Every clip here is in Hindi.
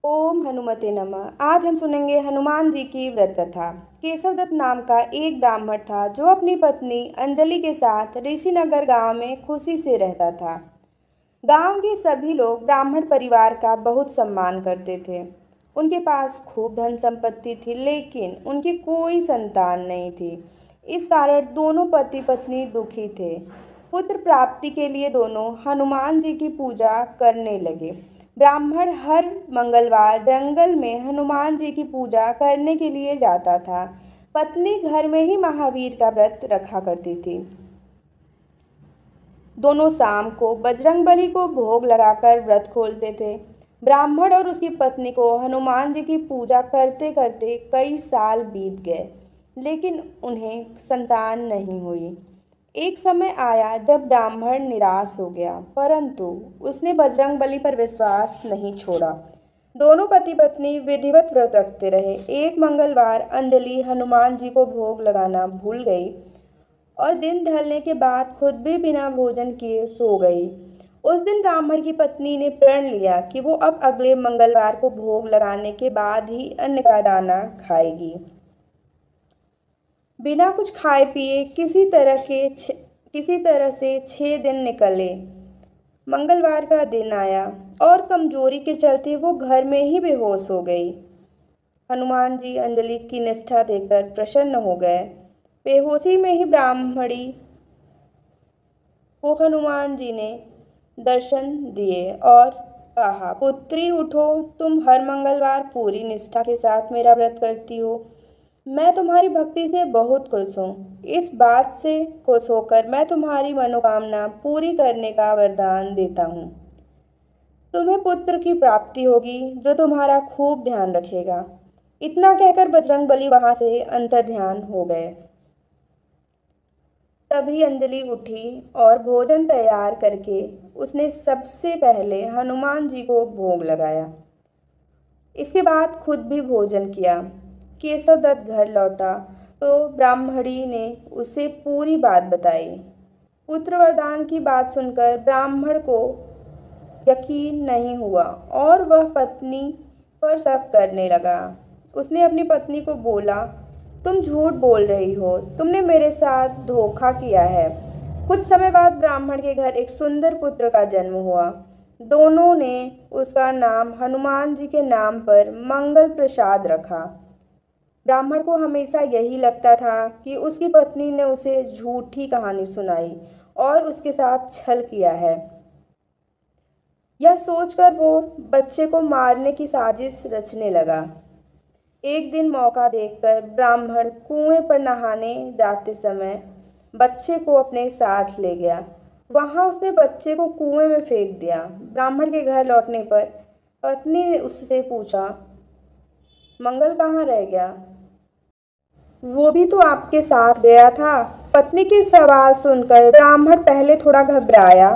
ओम हनुमते नमः। आज हम सुनेंगे हनुमान जी की व्रत कथा। केशवदत्त नाम का एक ब्राह्मण था जो अपनी पत्नी अंजलि के साथ ऋषिनगर गांव में खुशी से रहता था। गांव के सभी लोग ब्राह्मण परिवार का बहुत सम्मान करते थे। उनके पास खूब धन संपत्ति थी, लेकिन उनकी कोई संतान नहीं थी। इस कारण दोनों पति पत्नी दुखी थे। पुत्र प्राप्ति के लिए दोनों हनुमान जी की पूजा करने लगे। ब्राह्मण हर मंगलवार जंगल में हनुमान जी की पूजा करने के लिए जाता था। पत्नी घर में ही महावीर का व्रत रखा करती थी। दोनों शाम को बजरंगबली को भोग लगाकर व्रत खोलते थे। ब्राह्मण और उसकी पत्नी को हनुमान जी की पूजा करते करते कई साल बीत गए, लेकिन उन्हें संतान नहीं हुई। एक समय आया जब ब्राह्मण निराश हो गया, परंतु उसने बजरंगबली पर विश्वास नहीं छोड़ा। दोनों पति पत्नी विधिवत व्रत रखते रहे। एक मंगलवार अंजलि हनुमान जी को भोग लगाना भूल गई और दिन ढलने के बाद खुद भी बिना भोजन किए सो गई। उस दिन ब्राह्मण की पत्नी ने प्रण लिया कि वो अब अगले मंगलवार को भोग लगाने के बाद ही अन्न का दाना खाएगी। बिना कुछ खाए पिए किसी तरह से 6 दिन निकले। मंगलवार का दिन आया और कमजोरी के चलते वो घर में ही बेहोश हो गई। हनुमान जी अंजलि की निष्ठा देखकर प्रसन्न हो गए। बेहोशी में ही ब्राह्मणी को हनुमान जी ने दर्शन दिए और कहा, पुत्री उठो, तुम हर मंगलवार पूरी निष्ठा के साथ मेरा व्रत करती हो। मैं तुम्हारी भक्ति से बहुत खुश हूँ। इस बात से खुश होकर मैं तुम्हारी मनोकामना पूरी करने का वरदान देता हूँ। तुम्हें पुत्र की प्राप्ति होगी जो तुम्हारा खूब ध्यान रखेगा। इतना कहकर बजरंगबली वहां से अंतर्ध्यान हो गए। तभी अंजलि उठी और भोजन तैयार करके उसने सबसे पहले हनुमान जी को भोग लगाया। इसके बाद खुद भी भोजन किया। केशवदत्त घर लौटा तो ब्राह्मणी ने उसे पूरी बात बताई। पुत्र वरदान की बात सुनकर ब्राह्मण को यकीन नहीं हुआ और वह पत्नी पर शक करने लगा। उसने अपनी पत्नी को बोला, तुम झूठ बोल रही हो, तुमने मेरे साथ धोखा किया है। कुछ समय बाद ब्राह्मण के घर एक सुंदर पुत्र का जन्म हुआ। दोनों ने उसका नाम हनुमान जी के नाम पर मंगल प्रसाद रखा। ब्राह्मण को हमेशा यही लगता था कि उसकी पत्नी ने उसे झूठी कहानी सुनाई और उसके साथ छल किया है। यह सोचकर वो बच्चे को मारने की साजिश रचने लगा। एक दिन मौका देखकर ब्राह्मण कुएं पर नहाने जाते समय बच्चे को अपने साथ ले गया। वहां उसने बच्चे को कुएं में फेंक दिया। ब्राह्मण के घर लौटने पर पत्नी ने उससे पूछा, मंगल कहाँ रह गया? वो भी तो आपके साथ गया था। पत्नी के सवाल सुनकर ब्राह्मण पहले थोड़ा घबराया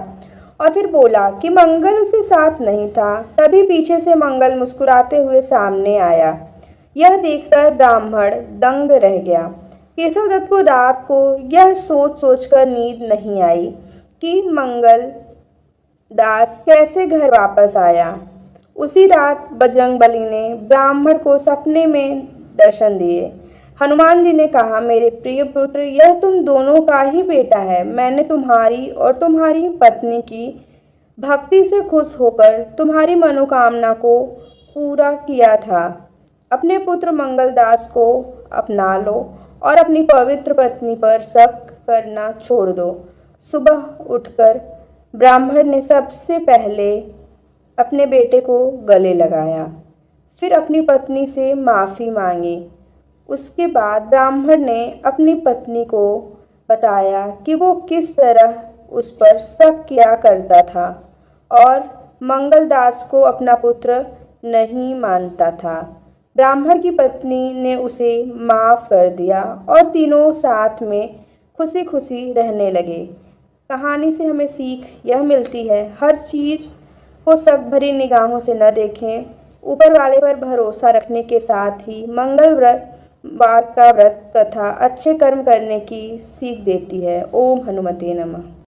और फिर बोला कि मंगल उसके साथ नहीं था। तभी पीछे से मंगल मुस्कुराते हुए सामने आया। यह देखकर ब्राह्मण दंग रह गया। केशवदत्त को रात को यह सोच सोचकर नींद नहीं आई कि मंगल दास कैसे घर वापस आया। उसी रात बजरंगबली ने ब्राह्मण को सपने में दर्शन दिए। हनुमान जी ने कहा, मेरे प्रिय पुत्र, यह तुम दोनों का ही बेटा है। मैंने तुम्हारी और तुम्हारी पत्नी की भक्ति से खुश होकर तुम्हारी मनोकामना को पूरा किया था। अपने पुत्र मंगलदास को अपना लो और अपनी पवित्र पत्नी पर शक करना छोड़ दो। सुबह उठकर ब्राह्मण ने सबसे पहले अपने बेटे को गले लगाया, फिर अपनी पत्नी से माफ़ी मांगी। उसके बाद ब्राह्मण ने अपनी पत्नी को बताया कि वो किस तरह उस पर शक किया करता था और मंगलदास को अपना पुत्र नहीं मानता था। ब्राह्मण की पत्नी ने उसे माफ़ कर दिया और तीनों साथ में खुशी खुशी रहने लगे। कहानी से हमें सीख यह मिलती है, हर चीज़ को शक भरी निगाहों से न देखें। ऊपर वाले पर भरोसा रखने के साथ ही मंगलवार का व्रत कथा अच्छे कर्म करने की सीख देती है। ओम हनुमते नमः।